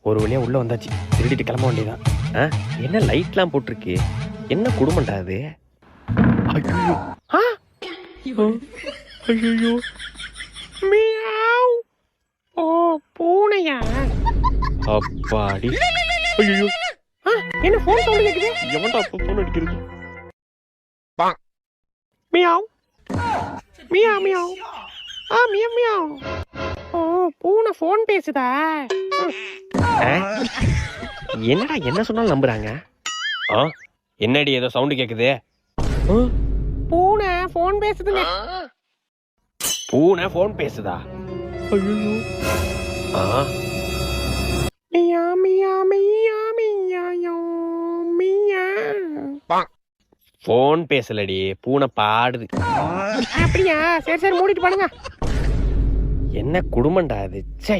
ஒரு வழியா உள்ள வந்தாச்சு. திருடிட்டு கிளம்ப வேண்டியதான். என்ன லைட்லாம் போட்டிருக்கு? என்ன குடும்பம்டா அது? ஐயோ! ஐயோ! மியாவ்! ஓ பூனையா? அப்பாடி! ஐயோ! என்ன ஃபோன் சவுண்ட் கேக்குது? எவன்டா அப்ப ஃபோன் அடிக்கிறது? Meow! Meow meow! Meow meow! ஓ பூனை ஃபோன் பேசுதா? என்னடா என்ன சொன்னாலும் நம்புறாங்க? என்னடி ஏதோ சவுண்ட் கேக்குது? பூனை ஃபோன் பேசுதுங்க. பூனை ஃபோன் பேசுதா? ஐயோ! மியா மியா மியா மியா மியா. ஃபோன் பேசலடி, பூனை பாடுது. அப்படியா? சரி சரி மூடிட்டு பண்ணுங்க. என்ன குடும்பம்டா அது? சை.